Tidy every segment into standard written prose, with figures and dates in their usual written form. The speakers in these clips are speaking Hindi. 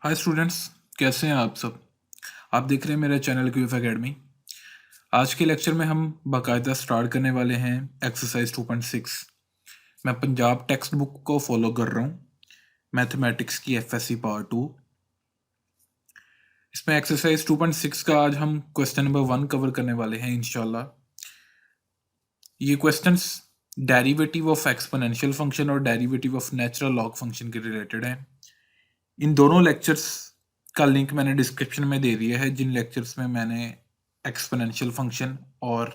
हाय स्टूडेंट्स, कैसे हैं आप सब। आप देख रहे हैं मेरा चैनल क्यूएफ एकेडमी। आज के लेक्चर में हम बाकायदा स्टार्ट करने वाले हैं एक्सरसाइज 2.6। मैं पंजाब टेक्स्ट बुक को फॉलो कर रहा हूँ, मैथमेटिक्स की एफएससी पार्ट 2। इसमें एक्सरसाइज 2.6 का आज हम क्वेश्चन नंबर 1 कवर करने वाले हैं इंशाल्लाह। ये questions derivative of exponential function और derivative of natural log function के रिलेटेड हैं। इन दोनों लेक्चर्स का लिंक मैंने डिस्क्रिप्शन में दे दिया है, जिन लेक्चर्स में मैंने एक्सपोनेंशियल फंक्शन और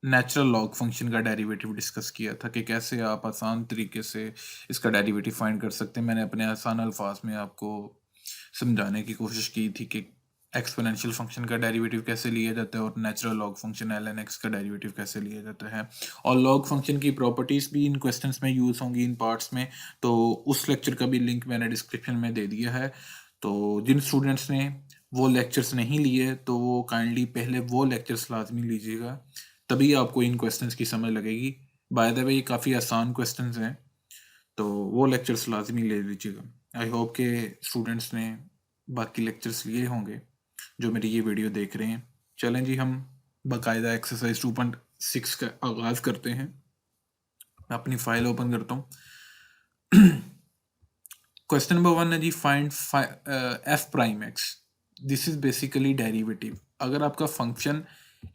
नेचुरल लॉग फंक्शन का डेरिवेटिव डिस्कस किया था कि कैसे आप आसान तरीके से इसका डेरिवेटिव फाइंड कर सकते हैं। मैंने अपने आसान अल्फाज में आपको समझाने की कोशिश की थी कि एक्सपोनेंशियल फंक्शन का डेरिवेटिव कैसे लिया जाता है और natural log function L N x का डेरिवेटिव कैसे लिया जाता है, और लॉग फंक्शन की प्रॉपर्टीज़ भी इन क्वेश्चंस में यूज़ होंगी इन पार्ट्स में। तो उस लेक्चर का भी लिंक मैंने डिस्क्रिप्शन में दे दिया है। तो जिन स्टूडेंट्स ने वो लेक्चर्स नहीं लिए तो वो काइंडली पहले वो लेक्चर्स लाजमी लीजिएगा, तभी आपको इन क्वेश्चंस की समझ लगेगी। बाय द वे ये काफ़ी आसान क्वेश्चंस हैं, तो वो लेक्चर्स लाजमी ले लीजिएगा। आई होप के स्टूडेंट्स ने बाकी लेक्चर्स लिए होंगे जो मेरी ये वीडियो देख रहे हैं। चलें जी, हम बाकायदा एक्सरसाइज 2.6 का आगाज़ करते हैं। मैं अपनी फाइल ओपन करता हूँ। क्वेश्चन नंबर 1 है जी, find F prime X. This is basically derivative. अगर आपका फंक्शन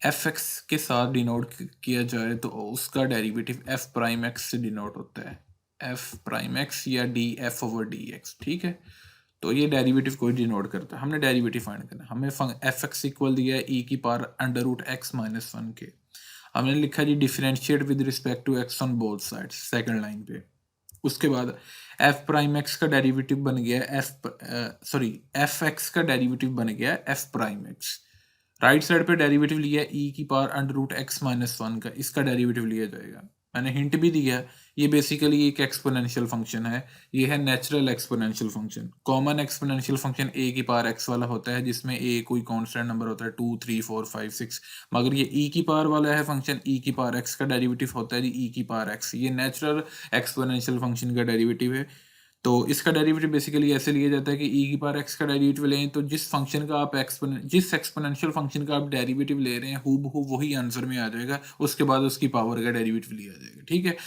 एफ एक्स के साथ डिनोट किया जाए तो उसका डेरिवेटिव एफ प्राइम एक्स से डिनोट होता है, एफ प्राइम एक्स या D F over D x. ठीक है, तो ये डेरिवेटिव को डिनोट करता है। हमने डेरिवेटिव फाइंड करना है। हमें एफ एक्स इक्वल दिया है ई की power under root x minus 1 के। हमने लिखा जी differentiate with respect to x on both sides, second line पे। उसके बाद एफ प्राइम एक्स का डेरिवेटिव बन गया एफ एक्स का डेरिवेटिव बन गया f prime x. Right side पे डेरिवेटिव लिया ई की power under root x minus 1 का, इसका डेरिवेटिव लिया जाएगा। मैंने हिंट भी दिया, ये बेसिकली एक एक्सपोनेंशियल फंक्शन है। ये है natural exponential function. Common exponential function a की पावर एक्स वाला होता है, जिसमें ए कोई कांस्टेंट नंबर होता है 2 3 4 5 6। मगर ये ई की पावर वाला है फंक्शन, ई की पावर एक्स का डेरिवेटिव होता है जी ई की पावर एक्स। ये नेचुरल एक्सपोनेंशियल फंक्शन का डेरिवेटिव है। तो इसका डेरिवेटिव बेसिकली ऐसे लिया जाता है कि ई की पावर एक्स का डेरिवेटिव लें तो जिस फंक्शन का आप जिस एक्सपोनेंशियल फंक्शन का आप डेरिवेटिव ले रहे हैं हूबहू वही आंसर में आ जाएगा। उसके बाद उसकी पावर का डेरिवेटिव लिया जाएगा। ठीक है,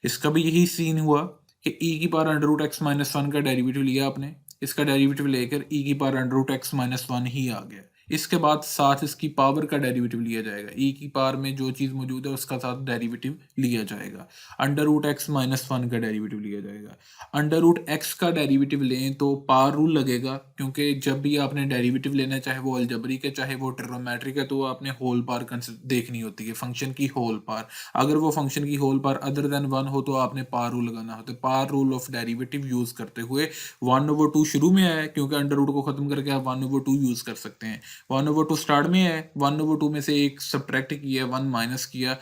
इसका भी यही सीन हुआ कि ई की power under root x minus 1 का डेरिवेटिव लिया आपने, इसका डेरिवेटिव लेकर ई की power under root x minus 1 ही आ गया। इसके बाद साथ इसकी पावर का डेरिवेटिव लिया जाएगा। ई की पावर में जो चीज़ मौजूद है उसका साथ डेरिवेटिव लिया जाएगा। अंडर रूट एक्स माइनस 1 का डेरिवेटिव लिया जाएगा। अंडर रूट एक्स का डेरिवेटिव लें तो पावर रूल लगेगा, क्योंकि जब भी आपने डेरिवेटिव लेना है, चाहे वो अलजबरिक है चाहे वो ट्रिग्नोमेट्रिक है, तो आपने होल पावर देखनी होती है, फंक्शन की होल पावर। अगर वो फंक्शन की होल पावर अदर देन 1 हो तो आपने पावर रूल लगाना होता है। Power rule of derivative use करते हुए 1/2 शुरू में आया, क्योंकि अंडर रूट को खत्म करके आप 1/2 यूज कर सकते हैं। 1/2 स्टार्ट में है, 1/2 में से एक सब्ट्रैक्ट किया, 1 माइनस किया,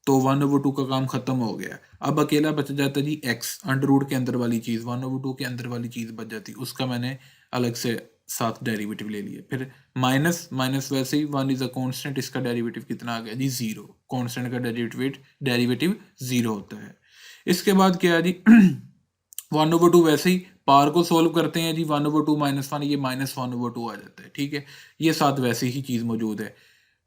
तो 1/2 का काम खत्म हो गया। अब अकेला बच जाता जी एक्स, अंडर रूट के अंदर वाली चीज़, 1/2 के अंदर वाली चीज़ बच जाती, उसका मैंने अलग से साथ डेरिवेटिव ले लिया। फिर माइनस माइनस वैसे ही 1 इज अ कांस्टेंट, इसका डेरिवेटिव कितना आ गया जी 0। कांस्टेंट का डेरिवेटिव 0 होता है। इसके बाद क्या है जी 1/2 वैसे ही पावर को सोल्व करते हैं जी, 1/2 माइनस 1, ये माइनस 1/2 आ जाता है। ठीक है, ये साथ वैसे ही चीज़ मौजूद है।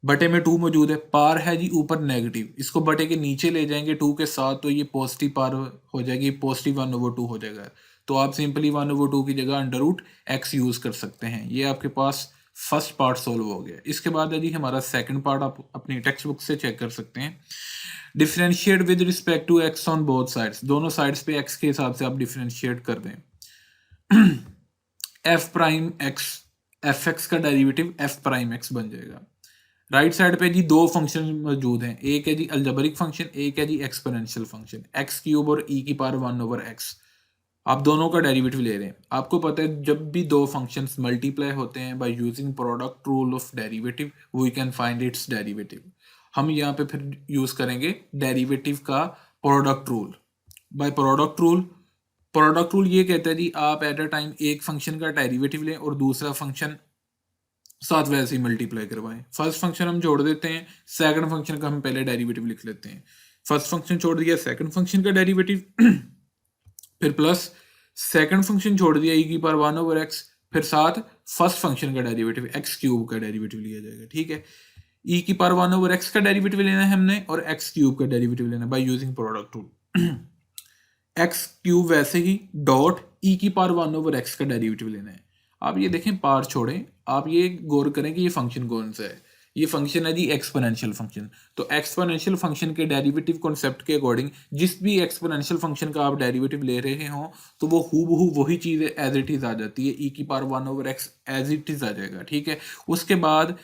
बटे में 2 मौजूद है, पार है जी ऊपर नेगेटिव, इसको बटे के नीचे ले जाएंगे 2 के साथ, तो ये पॉजिटिव पार हो जाएगी, पॉजिटिव 1/2 हो जाएगा। तो आप सिंपली 1/2 की जगह अंडर रूट एक्स यूज कर सकते हैं। ये आपके पास फर्स्ट पार्ट सोल्व हो गया। इसके बाद है जी हमारा सेकंड पार्ट, आप अपनी टेक्स्ट बुक से चेक कर सकते हैं। Differentiate with respect to x on both sides. दोनों साइड्स पे एक्स के हिसाब से आप डिफरेंशिएट कर दें। F prime X, F x का डेरिवेटिव एफ प्राइम एक्स बन जाएगा। राइट साइड पे जी दो फंक्शन मौजूद हैं, एक है जी अलजेब्रिक फंक्शन, एक है जी एक्सपोनेंशियल फंक्शन, एक्स क्यूब और ई की पावर 1/x। आप दोनों का डेरिवेटिव ले रहे हैं। आपको पता है जब भी दो फंक्शंस मल्टीप्लाई होते हैं by using product rule of derivative, we can find its derivative. हम यहाँ पे फिर यूज करेंगे डेरिवेटिव का product rule. By product rule ये कहता है जी आप एट अ टाइम एक फंक्शन का डेरिवेटिव लें और दूसरा फंक्शन साथ वैसे ही मल्टीप्लाई करवाएं। फर्स्ट फंक्शन हम जोड़ देते हैं, सेकंड फंक्शन का हम पहले डेरिवेटिव लिख लेते हैं। फर्स्ट फंक्शन छोड़ दिया, सेकंड फंक्शन का डेरिवेटिव, फिर प्लस सेकंड फंक्शन छोड़ दिया ई की पावर 1/x, फिर साथ फर्स्ट फंक्शन का डेरिवेटिव एक्स क्यूब का डेरिवेटिव लिया जाएगा, ठीक है। ई की पावर 1/x का डेरिवेटिव लेना है हमने और एक्स क्यूब का डेरिवेटिव लेना है bye using product rule. X cube वैसे ही डॉट ई की पावर 1/x का डेरिवेटिव लेना है। आप ये देखें, पार छोड़ें, आप ये गौर करें कि ये फंक्शन कौन सा है। ये फंक्शन है जी एक्सपोनेंशियल फंक्शन। तो एक्सपोनेंशियल फंक्शन के डेरिवेटिव कॉन्सेप्ट के अकॉर्डिंग जिस भी एक्सपोनेंशियल फंक्शन का आप डेरिवेटिव ले रहे हो तो वो हूबहू वही चीज़ एज इट इज़ आ जाती है, ई की power 1/x as it is आ जाएगा, ठीक है। उसके बाद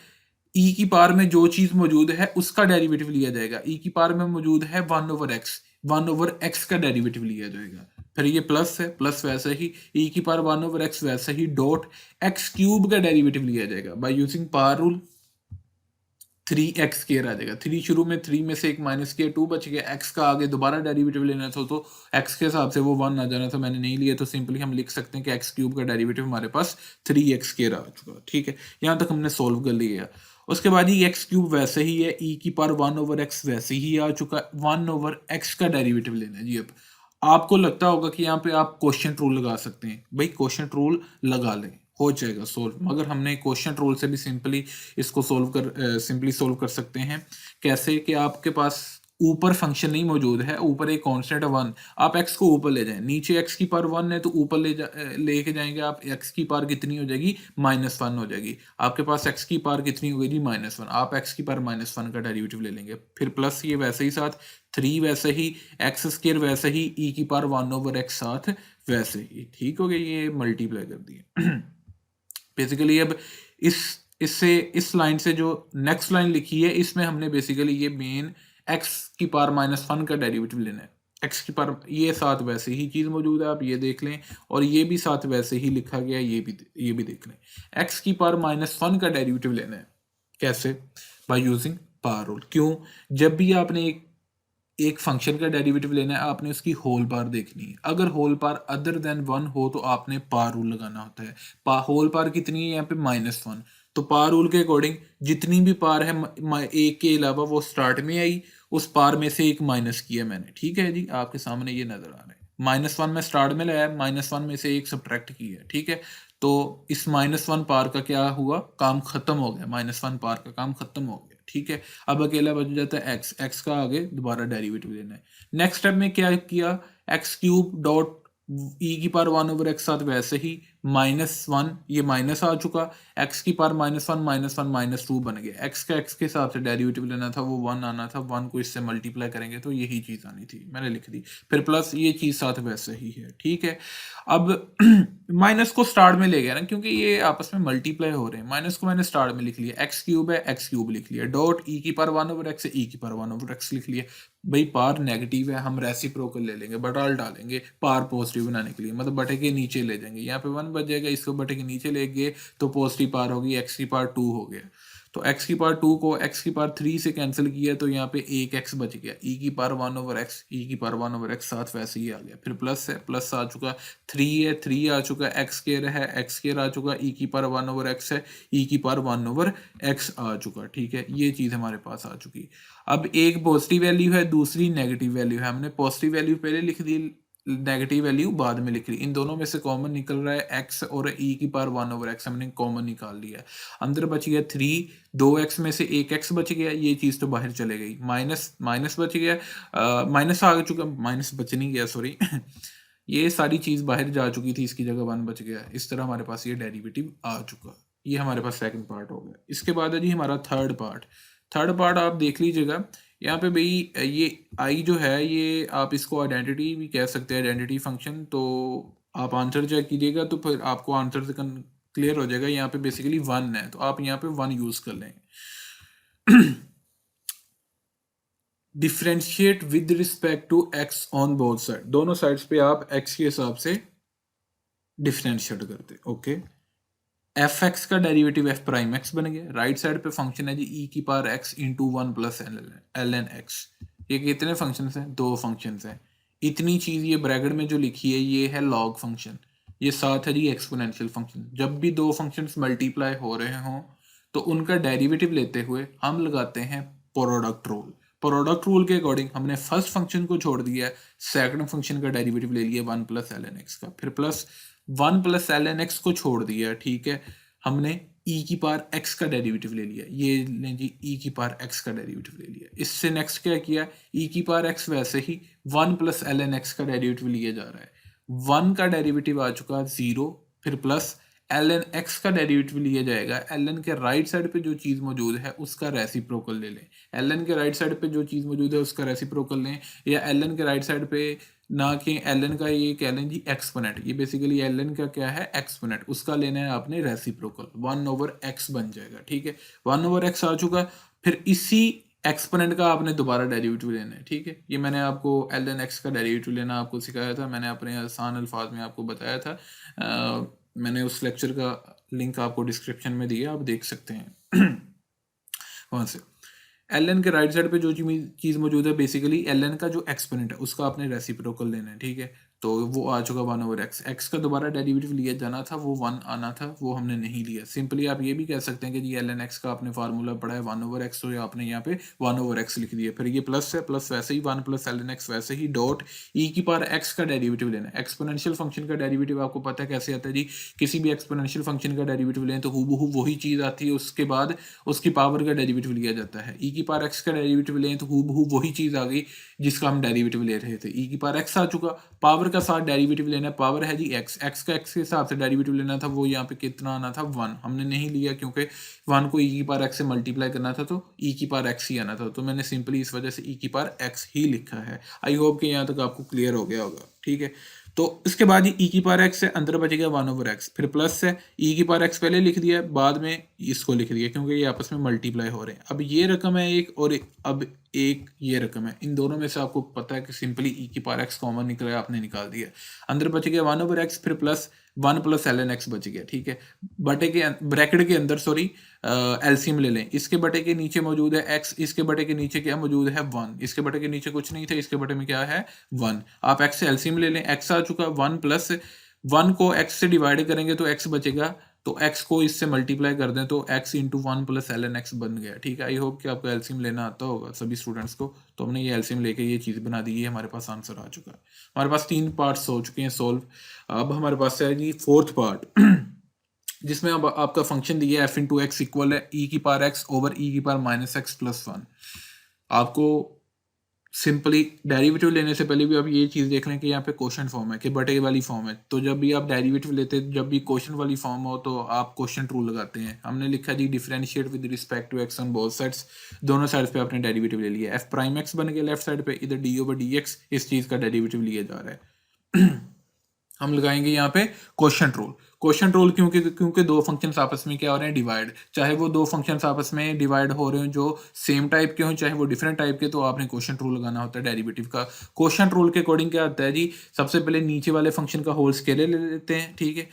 ई की पावर में जो चीज़ मौजूद है उसका डेरिवेटिव लिया जाएगा। ई की पावर में मौजूद है 1/x, 1/x का डेरिवेटिव लिया जाएगा। फिर ये प्लस है, प्लस वैसे ही ई की पावर 1/x वैसे ही डॉट एक्स क्यूब का डेरिवेटिव लिया जाएगा by using power rule. 3x square आ जाएगा। 3 शुरू में 3 में से एक माइनस किया, 2 बच गया। x का आगे दोबारा डेरिवेटिव लेना था तो x के हिसाब से वो 1 आ जाना था, मैंने नहीं लिया, तो सिंपली हम लिख सकते हैं कि एक्स क्यूब का डेरिवेटिव हमारे पास 3x स्केयर आ चुका, ठीक है। यहाँ तक हमने सोल्व कर लिया। उसके बाद ही एक्स क्यूब वैसे ही है, ई की पावर 1/x वैसे ही आ चुका, 1/x का डेरिवेटिव लेना है जी। अब आपको लगता होगा कि यहाँ पे आप क्वेश्चन रूल लगा सकते हैं, भाई क्वेश्चन रूल लगा लें, हो जाएगा सोल्व। मगर हमने क्वेश्चन रूल से भी सिंपली इसको सिंपली सोल्व कर सकते हैं। कैसे कि आपके पास ऊपर फंक्शन नहीं मौजूद है, ऊपर एक कांस्टेंट है 1, आप x को ऊपर ले जाएं, नीचे x की पावर 1 है तो ऊपर लेके जाएंगे आप, x की पावर कितनी हो जाएगी, -1 हो जाएगी। आपके पास x की पावर कितनी हो गई जी, -1, आप x की पावर -1 का डेरिवेटिव ले लेंगे। फिर प्लस ये वैसे ही साथ 3 वैसे ही, एक्स स्क्वायर वैसे ही, ई की पावर 1/x साथ वैसे ही, ठीक हो गया। ये मल्टीप्लाई कर दिए। बेसिकली अब इससे इस लाइन से जो नेक्स्ट लाइन लिखी है इसमें हमने बेसिकली ये मेन x की पावर -1 का डेरिवेटिव लेना है। x की पावर ये साथ वैसे ही चीज़ मौजूद है, आप ये देख लें, और ये भी साथ वैसे ही लिखा गया है, ये भी देख लें। x की पावर -1 का डेरिवेटिव लेना है, कैसे, बाय यूजिंग पावर रूल। क्यों, जब भी आपने एक फंक्शन का डेरिवेटिव लेना है आपने उसकी होल पावर देखनी है। अगर होल पावर अदर देन 1 हो तो आपने पावर रूल लगाना होता है। होल पावर कितनी है यहाँ पे, -1, तो पावर रूल के अकॉर्डिंग जितनी भी पावर है एक के अलावा वो स्टार्ट में आई, उस पावर में से एक माइनस किया मैंने, ठीक है जी, आपके सामने ये नजर आ रहा है। -1 में स्टार्ट में लाया, -1 में से एक सब्ट्रैक्ट किया, ठीक है। तो इस -1 पावर का क्या हुआ, काम खत्म हो गया, -1 पावर का काम खत्म हो गया, ठीक है। अब अकेला बच जाता है एक्स का आगे दोबारा डेरिवेटिव लेना है। नेक्स्ट स्टेप में क्या किया, एक्स क्यूब डॉट ई की पावर 1/x साथ वैसे ही -1, ये माइनस आ चुका, एक्स की पावर -1 -2 बन गया। एक्स का एक्स के हिसाब से डेरिवेटिव लेना था, वो 1 आना था, 1 को इससे मल्टीप्लाई करेंगे तो यही चीज़ आनी थी, मैंने लिख दी। फिर प्लस ये चीज़ साथ वैसे ही है, ठीक है। अब माइनस को स्टार्ट में ले गया ना, क्योंकि ये आपस में मल्टीप्लाई हो रहे हैं, माइनस को मैंने स्टार्ट में लिख लिया, एक्स क्यूब है, एक्स क्यूब लिख लिया, डॉट ई की पावर 1/x है, ई की पावर 1/x लिख लिया। भाई पावर नेगेटिव है, हम रेसिप्रोकल ले लेंगे, बटाल डालेंगे पावर पॉजिटिव बनाने के लिए, मतलब बटे के नीचे ले जाएंगे, यहाँ पे 1 बच जाएगा, इसको बटे के नीचे ले गए तो पॉजिटिव पावर होगी, एक्स की पावर 2 हो गया। तो x की पावर 2 को x की पावर 3 से कैंसिल किया तो यहाँ पे एक x बच गया, e की पावर 1/x, e की पावर 1/x साथ वैसे ही आ गया। फिर प्लस है, प्लस आ चुका, 3 है, 3 आ चुका, x स्क्वायर है, x स्क्वायर आ चुका, e की पावर 1/x है, e की पावर 1/x आ चुका, ठीक है। ये चीज़ हमारे पास आ चुकी। अब एक पॉजिटिव वैल्यू है, दूसरी नेगेटिव वैल्यू है, हमने पॉजिटिव वैल्यू पहले लिख दी, नेगेटिव वैल्यू बाद में लिख ली। इन दोनों में से कॉमन निकल रहा है x और e की पावर 1/x हमने कॉमन निकाल लिया है। अंदर बच गया 3, 2x में से एक x बच गया, ये चीज़ तो बाहर चले गई, माइनस माइनस बच गया, माइनस आ चुका, माइनस बच नहीं गया, सॉरी। ये सारी चीज़ बाहर जा चुकी थी, इसकी जगह 1 बच गया, इस तरह हमारे पास ये डेरिवेटिव आ चुका। ये हमारे पास सेकंड पार्ट हो गया। इसके बाद है जी हमारा थर्ड पार्ट। थर्ड पार्ट आप देख लीजिएगा, यहाँ पे भाई ये आई जो है, ये आप इसको आइडेंटिटी भी कह सकते हैं, आइडेंटिटी फंक्शन। तो आप आंसर चेक कीजिएगा तो फिर आपको आंसर से क्लियर हो जाएगा। यहाँ पे बेसिकली 1 है तो आप यहाँ पे 1 यूज कर लें। Differentiate with respect to x on both side, दोनों साइड्स पे आप एक्स के हिसाब से डिफ्रेंशिएट करते, ओके। एफ एक्स का डेरिवेटिव एफ प्राइम एक्स बन गया, राइट साइड पे फंक्शन है जी ई की power X into 1 plus L N X. ये कितने फंक्शन हैं, 2 फंक्शन हैं। इतनी चीज़ ये ब्रैकेट में जो लिखी है ये है लॉग फंक्शन, ये साथ है जी एक्सपोनेंशियल फंक्शन। जब भी 2 फंक्शंस मल्टीप्लाई हो रहे हों तो उनका डेरिवेटिव लेते हुए हम लगाते हैं प्रोडक्ट रूल। प्रोडक्ट रूल के अकॉर्डिंग हमने फर्स्ट फंक्शन को छोड़ दिया, सेकंड फंक्शन का डेरिवेटिव ले लिया 1 प्लस एल एन एक्स का, फिर plus one plus L N X को छोड़ दिया, ठीक है, हमने ई की पावर एक्स का डेरिवेटिव ले लिया, ये लें जी ई की पावर एक्स का डेरिवेटिव ले लिया। इससे नेक्स्ट क्या किया, ई की पावर एक्स वैसे ही one plus L N x का डेरिवेटिव लिया जा रहा है, वन का डेरिवेटिव आ चुका 0, फिर प्लस एल एन एक्स का डेरिवेटिव लिया जाएगा, एल एन के राइट साइड पे जो चीज़ मौजूद है उसका रेसिप्रोकल ले लें, एल एन के राइट साइड पे जो चीज़ मौजूद है उसका रेसिप्रोकल लें, या एल एन के राइट साइड पे ना कि एल एन का ये कह लें जी एक्सपोनेंट, ये बेसिकली एल एन का क्या है एक्सपोनेंट, उसका लेना है आपने रेसिप्रोकल, 1/x बन जाएगा, ठीक है, 1/x आ चुका। फिर इसी एक्सपोनेंट का आपने दोबारा डेरिवेटिव लेना है, ठीक है, ये मैंने आपको एल एन एक्स का डेरिवेटिव लेना आपको सिखाया था, मैंने अपने आसान अल्फाज में आपको बताया था, मैंने उस लेक्चर का लिंक आपको डिस्क्रिप्शन में दिया, आप देख सकते हैं वहाँ से। एल एन के राइट साइड पे जो चीज़ मौजूद है बेसिकली एल एन का जो एक्सपोनेंट है उसका आपने रेसिप्रोकल लेना है, ठीक है, तो वो आ चुका 1/x, एक्स का दोबारा डेरिवेटिव लिया जाना था, वो 1 आना था, वो हमने नहीं लिया। सिंपली आप ये भी कह सकते हैं कि जी एल एन एक्स का आपने फार्मूला पढ़ा है 1/x, तो आपने यहाँ पे 1/x लिख दिया, फिर ये प्लस है, प्लस वैसे ही 1 प्लस एल एन एक्स वैसे ही डॉट ई की पावर एक्स का डेरिवेटिव लेना है। एक्सपोनेंशियल फंक्शन का डेरिवेटिव आपको पता है कैसे आता है जी, किसी भी एक्सपोनेंशियल फंक्शन का डेरिवेटिव लें तो हूबहू वही चीज़ आती है, उसके बाद उसकी पावर का डेरिवेटिव लिया जाता है। ई की पावर एक्स का डेरिवेटिव लें तो हूबहू वही चीज़ आ गई जिसका हम डेरिवेटिव ले रहे थे, ई की पावर एक्स आ चुका, पावर का साथ डेरिवेटिव लेना है, पावर है जी एक्स, एक्स का एक्स के हिसाब से डेरिवेटिव लेना था, वो यहाँ पे कितना आना था 1, हमने नहीं लिया क्योंकि 1 को ई की पावर एक्स से मल्टीप्लाई करना था, तो ई की पावर एक्स ही आना था, तो मैंने सिंपली इस वजह से ई की पावर एक्स ही लिखा है। आई होप कि यहाँ तक आपको क्लियर हो गया होगा, ठीक है। तो इसके बाद ये ई की पावर एक्स है, अंदर बच गया 1/x, फिर प्लस है, ई की पावर एक्स पहले लिख दिया, बाद में इसको लिख दिया क्योंकि ये आपस में मल्टीप्लाई हो रहे हैं। अब ये रकम है एक, और अब एक ये रकम है, इन दोनों में से आपको पता है कि सिंपली ई की पावर एक्स कॉमन निकला, आपने निकाल दिया, अंदर बच गया 1/x, फिर plus 1 plus L N X बच गया, ठीक है, बटे के ब्रैकेट के अंदर सॉरी एलसीएम ले लें, इसके बटे के नीचे मौजूद है x, इसके बटे के नीचे क्या मौजूद है 1, इसके बटे के नीचे कुछ नहीं था, इसके बटे में क्या है 1, आप x से एलसीएम ले लें, x आ चुका 1 प्लस 1 को x से डिवाइड करेंगे तो x बचेगा, तो x को इससे मल्टीप्लाई कर दें तो x into 1 plus L N X बन गया, ठीक है। आई होप कि आपको एलसीएम लेना आता होगा सभी स्टूडेंट्स को, तो हमने ये एलसीएम लेके ये चीज़ बना दी है, हमारे पास आंसर आ चुका है, हमारे पास 3 पार्ट्स हो चुके हैं सॉल्व। अब हमारे पास है जी 4th पार्ट जिसमें अब आपका फंक्शन दिया है एफ इंटू एक्स इक्वल है ई की पावर एक्स ओवर ई की पावर माइनस एक्स प्लस 1। आपको सिंपली डेरिवेटिव लेने से पहले भी आप ये चीज़ देख लें कि यहाँ पे क्वेश्चन फॉर्म है कि बटे वाली फॉर्म है, तो जब भी आप डेरिवेटिव लेते हैं, जब भी क्वेश्चन वाली फॉर्म हो तो आप क्वेश्चन रूल लगाते हैं। हमने लिखा जी differentiate with respect to x on both sides, दोनों साइड्स पे आपने डेरिवेटिव ले लिया, एफ प्राइम एक्स बन गया लेफ्ट साइड पे, इधर डी ओवर डी एक्स इस चीज़ का डेरिवेटिव लिया जा रहा है हम लगाएंगे यहाँ पे क्वेश्चन रूल। क्वेश्चन रूल क्योंकि दो फंक्शंस आपस में क्या हो रहे हैं डिवाइड, चाहे वो दो फंक्शंस आपस में डिवाइड हो रहे हो जो सेम टाइप के हों चाहे वो डिफरेंट टाइप के, तो आपने क्वेश्चन रूल लगाना होता है डेरिवेटिव का। क्वेश्चन रूल के अकॉर्डिंग क्या होता है जी, सबसे पहले नीचे वाले फंक्शन का होल स्केलर ले लेते हैं, ठीक है।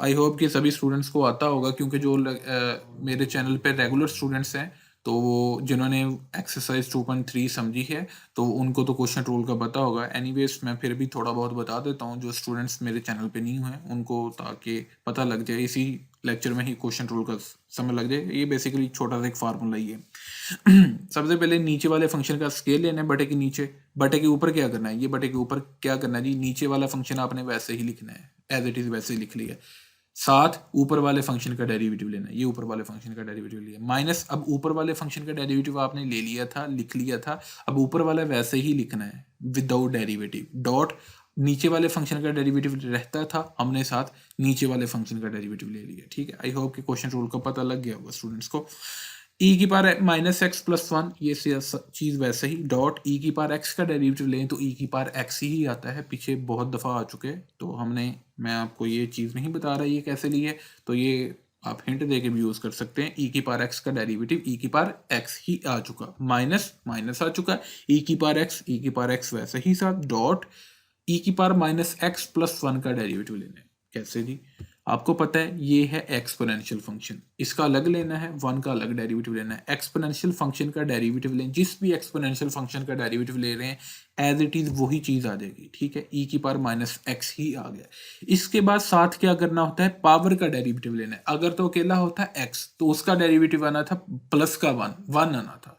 आई होप कि सभी स्टूडेंट्स को आता होगा क्योंकि जो मेरे चैनल पे रेगुलर स्टूडेंट्स हैं तो वो जिन्होंने एक्सरसाइज 2.3 समझी है तो उनको तो क्वेश्चन रूल का पता होगा। एनीवेज मैं फिर भी थोड़ा बहुत बता देता हूँ जो स्टूडेंट्स मेरे चैनल पे नहीं हैं उनको, ताकि पता लग जाए, इसी लेक्चर में ही क्वेश्चन रूल का समझ लग जाए। ये बेसिकली छोटा सा एक फार्मूला ही है सबसे पहले नीचे वाले फंक्शन का स्केल लेना है बटे के नीचे, बटे के ऊपर क्या करना है, ये बटे के ऊपर क्या करना है जी, नीचे वाला फंक्शन आपने वैसे ही लिखना है, एज इट इज़ वैसे ही लिख लिया, साथ ऊपर वाले फंक्शन का डेरिवेटिव लेना है, ये ऊपर वाले फंक्शन का डेरिवेटिव लिया, माइनस अब ऊपर वाले फंक्शन का डेरिवेटिव आपने ले लिया था, लिख लिया था, अब ऊपर वाला वैसे ही लिखना है विदाउट डेरिवेटिव, डॉट नीचे वाले फंक्शन का डेरिवेटिव रहता था, हमने साथ नीचे वाले फंक्शन का डेरिवेटिव ले लिया, ठीक है। आई होप कि क्वेश्चन रूल का पता लग गया होगा स्टूडेंट्स को। ई की पावर माइनस एक्स प्लस 1 ये चीज़ वैसे ही, डॉट ई की पावर एक्स का डेरिवेटिव लें तो ई की पावर एक्स ही आता है, पीछे बहुत दफ़ा आ चुके, तो मैं आपको ये चीज़ नहीं बता रहा ये कैसे ली है, तो ये आप हिंट दे के भी यूज़ कर सकते हैं। ई की पावर एक्स का डेरिवेटिव ई की पावर एक्स ही आ चुका, माइनस माइनस आ चुका, ई की पावर एक्स वैसे ही साथ, डॉट ई की पावर माइनस एक्स प्लस 1 का डेरिवेटिव लेना है। कैसे जी, आपको पता है ये है एक्सपोनेंशियल फंक्शन, इसका अलग लेना है, 1 का अलग डेरिवेटिव लेना है। एक्सपोनेंशियल फंक्शन का डेरिवेटिव लें, जिस भी एक्सपोनेंशियल फंक्शन का डेरिवेटिव ले रहे हैं एज इट इज़ वही चीज़ आ जाएगी, ठीक है। ई की पावर माइनस एक्स ही आ गया। इसके बाद साथ क्या करना होता है, पावर का डेरिवेटिव लेना है। अगर तो अकेला होता एक्स तो उसका डेरिवेटिव आना था प्लस का 1 आना था,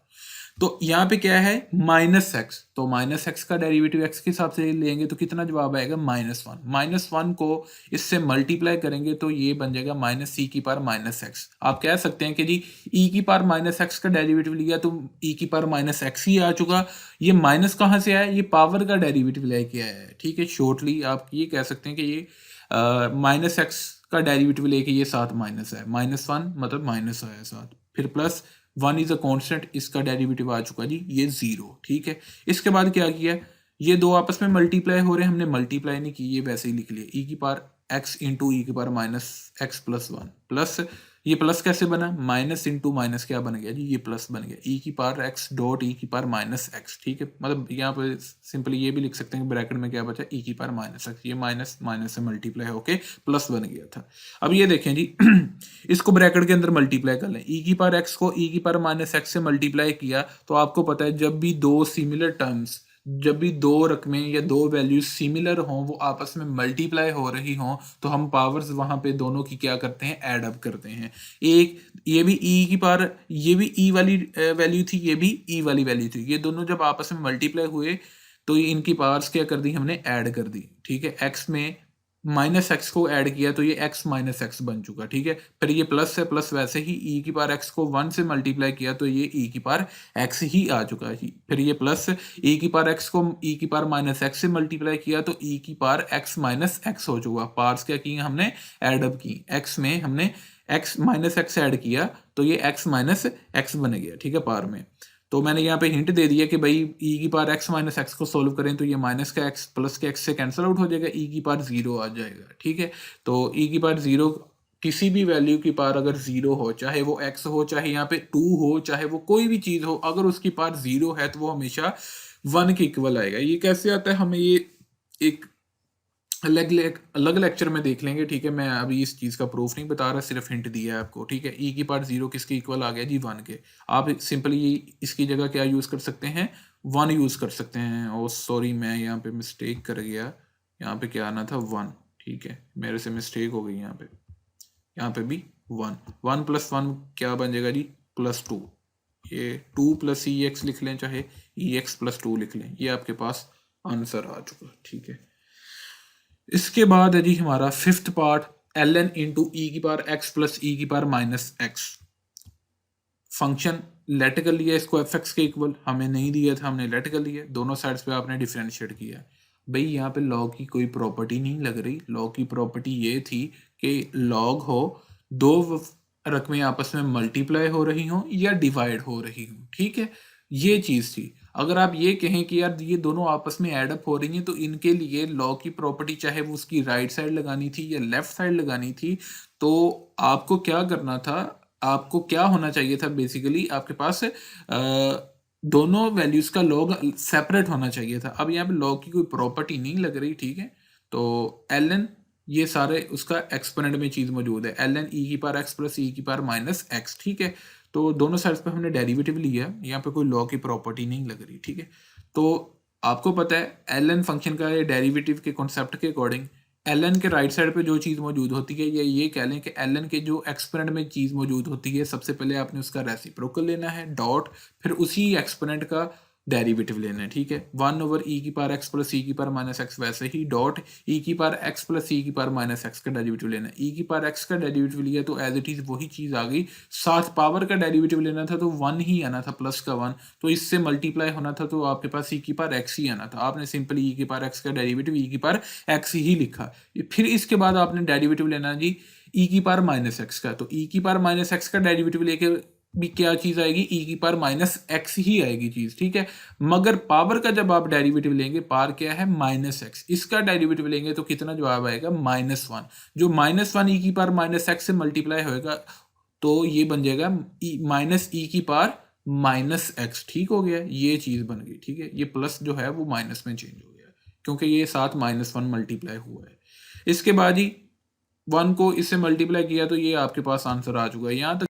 तो यहाँ पे क्या है माइनस एक्स, तो माइनस एक्स का डेरिवेटिव एक्स के हिसाब से लेंगे तो कितना जवाब आएगा -1। -1 को इससे मल्टीप्लाई करेंगे तो ये बन जाएगा माइनस सी की पावर माइनस एक्स। आप कह सकते हैं कि जी ई की पावर माइनस एक्स का डेरिवेटिव लिया तो ई की पावर माइनस एक्स ही आ चुका। ये माइनस कहाँ से आया, ये पावर का डेरिवेटिव लेके आया है, ठीक है। शॉर्टली आप ये कह सकते हैं कि ये माइनस एक्स का डेरिवेटिव लेके ये साथ माइनस है, -1 मतलब माइनस आया साथ, फिर प्लस 1 इज अ कांस्टेंट, इसका डेरिवेटिव आ चुका जी ये 0, ठीक है। इसके बाद क्या किया, ये दो आपस में मल्टीप्लाई हो रहे हैं, हमने मल्टीप्लाई नहीं की, ये वैसे ही लिख लिया ई की पावर एक्स इंटू ई की power minus x plus 1 plus ये प्लस कैसे बना, माइनस इंटू माइनस क्या बन गया जी, ये प्लस बन गया ई की पावर एक्स डॉट ई की पावर माइनस एक्स, ठीक है। मतलब यहाँ पे सिंपली ये भी लिख सकते हैं ब्रैकेट में क्या बचा, ई की पावर माइनस एक्स, ये माइनस माइनस से मल्टीप्लाई होके प्लस बन गया था। अब ये देखें जी इसको ब्रैकेट के अंदर मल्टीप्लाई कर लें, ई की पावर एक्स को ई की पावर माइनस एक्स से मल्टीप्लाई किया तो आपको पता है जब भी दो सिमिलर टर्म्स, जब भी दो रकमें या दो वैल्यूज सिमिलर हों, वो आपस में मल्टीप्लाई हो रही हों, तो हम पावर्स वहां पे दोनों की क्या करते हैं, ऐड अप करते हैं। एक ये भी ई की पावर, ये भी ई वाली वैल्यू थी, ये भी ई वाली वैल्यू थी, ये दोनों जब आपस में मल्टीप्लाई हुए तो इनकी पावर्स क्या कर दी हमने, ऐड कर दी, ठीक है। एक्स में माइनस एक्स को ऐड किया तो ये एक्स माइनस एक्स बन चुका, ठीक है। फिर ये प्लस है, प्लस वैसे ही ई की पावर एक्स को 1 से मल्टीप्लाई किया तो ये ई की पावर एक्स ही आ चुका है। फिर ये प्लस ई की पावर एक्स को ई की पावर माइनस एक्स से मल्टीप्लाई किया तो ई की पावर एक्स माइनस एक्स हो चुका। पावर्स क्या की हमने, एडअप की, एक्स में हमने एक्स माइनस एक्स ऐड किया तो ये एक्स माइनस एक्स बन गया, ठीक है, पावर में। तो मैंने यहाँ पे हिंट दे दिया कि भाई ई की पावर एक्स माइनस एक्स को सोल्व करें तो ये माइनस का एक्स प्लस के एक्स से कैंसिल आउट हो जाएगा, ई की पावर 0 आ जाएगा, ठीक है। तो ई की पावर 0, किसी भी वैल्यू की पावर अगर 0 हो, चाहे वो एक्स हो, चाहे यहाँ पे 2 हो, चाहे वो कोई भी चीज हो, अगर उसकी पावर 0 है तो वो हमेशा 1 के इक्वल आएगा। ये कैसे आता है, हमें ये एक अलग अलग लेक्चर में देख लेंगे, ठीक है। मैं अभी इस चीज़ का प्रूफ नहीं बता रहा, सिर्फ हिंट दिया है आपको, ठीक है। ई की पावर 0 किसके इक्वल आ गया जी, 1 के। आप सिंपली इसकी जगह क्या यूज़ कर सकते हैं, 1 यूज़ कर सकते हैं। ओ सॉरी, मैं यहाँ पे मिस्टेक कर गया, यहाँ पे क्या आना था 1, ठीक है, मेरे से मिस्टेक हो गई यहाँ पे भी 1 1 प्लस 1 क्या बन जाएगा जी, +2। ये 2 प्लस ई एक्स लिख लें, चाहे ई एक्स प्लस 2 लिख लें, ये आपके पास आंसर आ चुका, ठीक है। इसके बाद है जी हमारा fifth part, l n into e की पावर एक्स प्लस ई की power minus x. Function let कर लिया, इसको एफ एक्स के इक्वल हमें नहीं दिया था, हमने लेट कर लिया, दोनों साइड्स पे आपने डिफरेंशिएट किया। भाई यहाँ पे लॉग की कोई प्रॉपर्टी नहीं लग रही, लॉग की प्रॉपर्टी ये थी कि लॉग हो, दो रकमें आपस में मल्टीप्लाई हो रही हों या डिवाइड हो रही हों, ठीक है, ये चीज़ थी। अगर आप ये कहें कि यार ये दोनों आपस में एडअप हो रही हैं तो इनके लिए लॉग की प्रॉपर्टी चाहे वो उसकी राइट साइड लगानी थी या लेफ्ट साइड लगानी थी, तो आपको क्या करना था, आपको क्या होना चाहिए था, बेसिकली आपके पास दोनों वैल्यूज का लॉग सेपरेट होना चाहिए था। अब यहाँ पे लॉग की कोई प्रॉपर्टी नहीं लग रही, ठीक है। तो एल एन ये सारे उसका एक्सपोनेंट में चीज मौजूद है, एल एन ई की पावर एक्स प्लस ई की पावर माइनस एक्स, ठीक है। तो दोनों साइड्स पे हमने डेरिवेटिव लिया, यहाँ पे कोई लॉ की प्रॉपर्टी नहीं लग रही, ठीक है। तो आपको पता है एल एन फंक्शन का डेरिवेटिव के कॉन्सेप्ट के अकॉर्डिंग एल एन के राइट साइड पे जो चीज़ मौजूद होती है, या ये कह लें कि एल एन के जो एक्सपोनेंट में चीज़ मौजूद होती है, सबसे पहले आपने उसका रेसिप्रोकल लेना है डॉट, फिर उसी एक्सपोनेंट का डेरिवेटिव लेना है, ठीक है। 1 ओवर ई की पावर एक्स प्लस ई की पावर माइनस एक्स, वैसे ही डॉट ई की पावर एक्स प्लस ई की पावर माइनस एक्स का डेरिवेटिव लेना है। ई की पावर एक्स का डेरिवेटिव लिया तो एज इट इज वही चीज आ गई, साथ पावर का डेरिवेटिव लेना था तो 1 ही आना था, प्लस का 1, तो इससे मल्टीप्लाई होना था तो आपके पास ई की पावर एक्स ही आना था। आपने सिंपली ई की पावर एक्स का डेरिवेटिव ई की पावर एक्स ही लिखा। फिर इसके बाद आपने डेरिवेटिव लेना जी ई की पावर माइनस एक्स का, तो ई की पावर माइनस एक्स का डेरिवेटिव लेके भी क्या चीज आएगी, ई की पावर माइनस एक्स ही आएगी चीज, ठीक है। मगर पावर का जब आप डेरिवेटिव लेंगे, पावर क्या है माइनस एक्स, इसका डेरिवेटिव लेंगे तो कितना जवाब आएगा -1। जो -1 ई की पावर माइनस एक्स से मल्टीप्लाई होएगा तो ये बन जाएगा माइनस ई की पावर माइनस एक्स, ठीक हो गया, ये चीज बन गई, ठीक है। ये प्लस जो है वो माइनस में चेंज हो गया क्योंकि ये साथ -1 मल्टीप्लाई हुआ है। इसके बाद ही 1 को इससे मल्टीप्लाई किया तो ये आपके पास आंसर आ चुका है। यहाँ तक